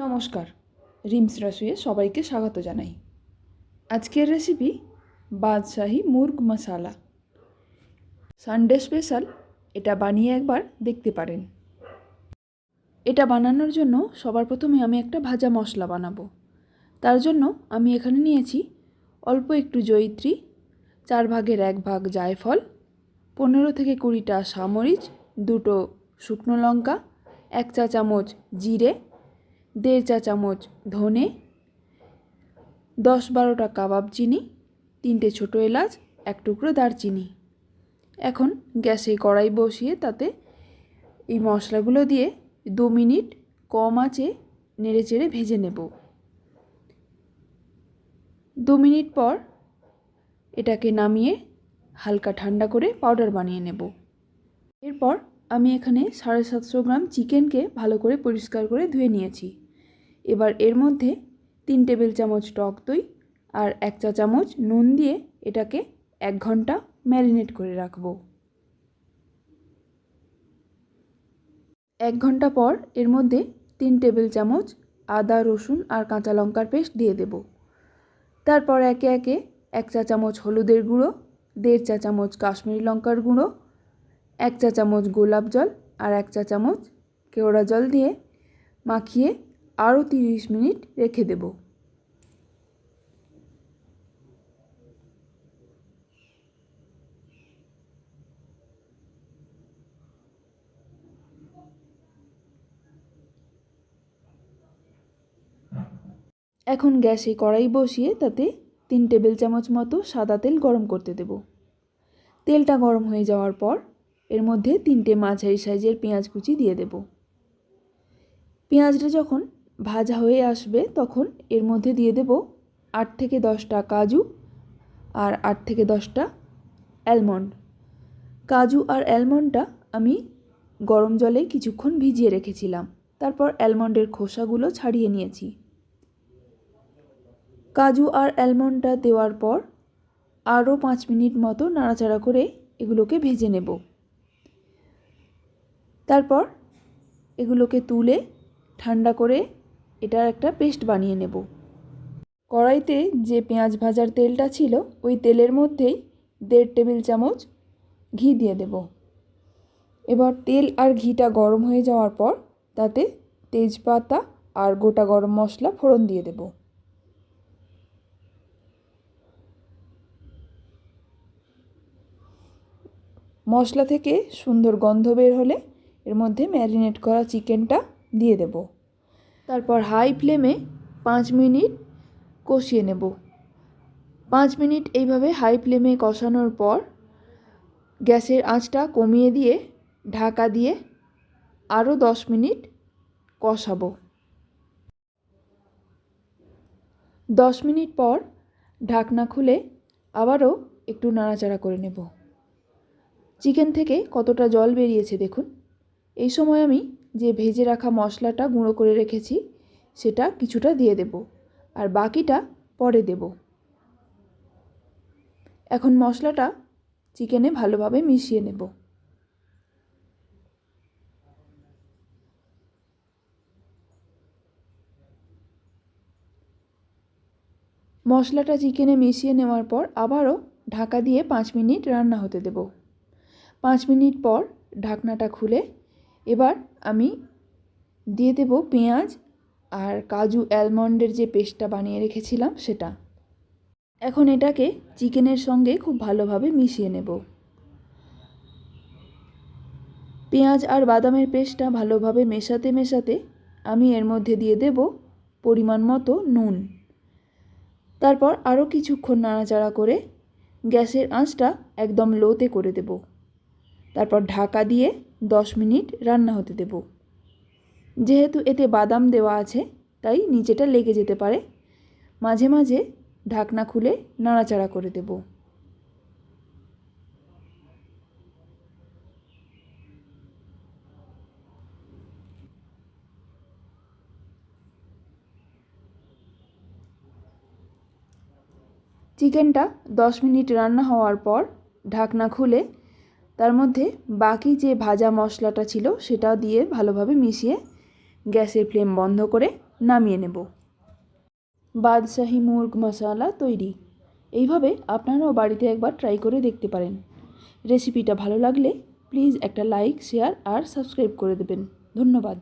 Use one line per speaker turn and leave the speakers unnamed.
নমস্কার, রিমস রাসুয়ে সবাইকে স্বাগত জানাই। আজকের রেসিপি বাদশাহী মুর্গ মশালা। Sunday special. এটা বানিয়ে একবার দেখতে পারেন। এটা বানানোর জন্য সবার প্রথমে আমি একটা ভাজা মশলা বানাবো। তার জন্য আমি এখানে নিয়েছি অল্প একটু জয়িত্রী, 1/4 ভাগ জায়ফল, 15 থেকে 20টা সামরিচ, 2টো শুকনো লঙ্কা, 1 চা চামচ জিরে, 1.5 চা চামচ ধনে, 10-12টা কাবাব চিনি, 3টে ছোটো এলাচ, 1 টুকরো দারচিনি। এখন গ্যাসে কড়াই বসিয়ে তাতে এই মশলাগুলো দিয়ে 2 মিনিট কম আঁচে নেড়েচেড়ে ভেজে নেব। 2 মিনিট পর এটাকে নামিয়ে হালকা ঠান্ডা করে পাউডার বানিয়ে নেব। এরপর আমি এখানে 750 গ্রাম চিকেনকে ভালো করে পরিষ্কার করে ধুয়ে নিয়েছি। এবার এর মধ্যে 3 টেবিল চামচ টক দই আর 1 চা চামচ নুন দিয়ে এটাকে 1 ঘন্টা ম্যারিনেট করে রাখব। 1 ঘন্টা পর এর মধ্যে 3 টেবিল চামচ আদা, রসুন আর কাঁচা লঙ্কার পেস্ট দিয়ে দেব। তারপর একে একে 1 চা চামচ হলুদের গুঁড়ো, 1.5 চা চামচ কাশ্মীরি লঙ্কার গুঁড়ো, 1 চা চামচ গোলাপ জল আর 1 চা চামচ কেওড়া জল দিয়ে মাখিয়ে আরও 30 মিনিট রেখে দেব। এখন গ্যাসে কড়াই বসিয়ে তাতে 3 টেবিল চামচ মতো সাদা তেল গরম করতে দেব। তেলটা গরম হয়ে যাওয়ার পর এর মধ্যে 3টে মাঝারি সাইজের পেঁয়াজ কুচি দিয়ে দেব। পেঁয়াজটা যখন ভাজা হয়ে আসবে তখন এর মধ্যে দিয়ে দেব 8 থেকে 10টা কাজু আর 8 থেকে 10টা অ্যালমন্ড। কাজু আর অ্যালমন্ডটা আমি গরম জলে কিছুক্ষণ ভিজিয়ে রেখেছিলাম। তারপর অ্যালমন্ডের খোসাগুলো ছাড়িয়ে নিয়েছি। কাজু আর অ্যালমন্ডটা দেওয়ার পর আরও 5 মিনিট মতো নাড়াচাড়া করে এগুলোকে ভেজে নেব। তারপর এগুলোকে তুলে ঠান্ডা করে এটার একটা পেস্ট বানিয়ে নেব। কড়াইতে যে পেঁয়াজ ভাজার তেলটা ছিল ওই তেলের মধ্যেই 1.5 টেবিল চামচ ঘি দিয়ে দেব। এবার তেল আর ঘিটা গরম হয়ে যাওয়ার পর তাতে তেজপাতা আর গোটা গরম মশলা ফোড়ন দিয়ে দেব। মশলা থেকে সুন্দর গন্ধ বের হলে এর মধ্যে ম্যারিনেট করা চিকেনটা দিয়ে দেব। তারপর হাই ফ্লেমে 5 মিনিট কষিয়ে নেব। 5 মিনিট এইভাবে হাই ফ্লেমে কষানোর পর গ্যাসের আঁচটা কমিয়ে দিয়ে ঢাকা দিয়ে আরও 10 মিনিট কষাবো। 10 মিনিট পর ঢাকনা খুলে আবারও একটু নাড়াচাড়া করে নেব। চিকেন থেকে কতটা জল বেরিয়েছে দেখুন। এই সময় আমি যে ভেজে রাখা মশলাটা গুঁড়ো করে রেখেছি সেটা কিছুটা দিয়ে দেব আর বাকিটা পরে দেব। এখন মশলাটা চিকেনে ভালোভাবে মিশিয়ে নেব। মশলাটা চিকেনে মিশিয়ে নেওয়ার পর আবারও ঢাকা দিয়ে 5 মিনিট রান্না হতে দেব। 5 মিনিট পর ঢাকনাটা খুলে এবার আমি দিয়ে দেব পেঁয়াজ আর কাজু অ্যালমন্ডের যে পেস্টটা বানিয়ে রেখেছিলাম সেটা। এখন এটাকে চিকেনের সঙ্গে খুব ভালোভাবে মিশিয়ে নেব। পেঁয়াজ আর বাদামের পেস্টটা ভালোভাবে মেশাতে মেশাতে আমি এর মধ্যে দিয়ে দেব পরিমাণ মতো নুন। তারপর আরও কিছুক্ষণ নাড়াচাড়া করে গ্যাসের আঁচটা একদম লোতে করে দেব। তারপর ঢাকা দিয়ে 10 মিনিট রান্না হতে দেব। যেহেতু এতে বাদাম দেওয়া আছে তাই নিচেটা লেগে যেতে পারে। মাঝে মাঝে ঢাকনা খুলে নাড়াচাড়া করে দেব। চিকেনটা 10 মিনিট রান্না হওয়ার পর ঢাকনা খুলে তার মধ্যে বাকি যে ভাজা মশলাটা ছিল সেটা দিয়ে ভালোভাবে মিশিয়ে গ্যাসের ফ্লেম বন্ধ করে নামিয়ে নেব। বাদশাহী মুর্গ মশালা তৈরি। এইভাবে আপনারাও বাড়িতে একবার ট্রাই করে দেখতে পারেন। রেসিপিটা ভালো লাগলে প্লিজ একটা লাইক, শেয়ার আর সাবস্ক্রাইব করে দেবেন। ধন্যবাদ।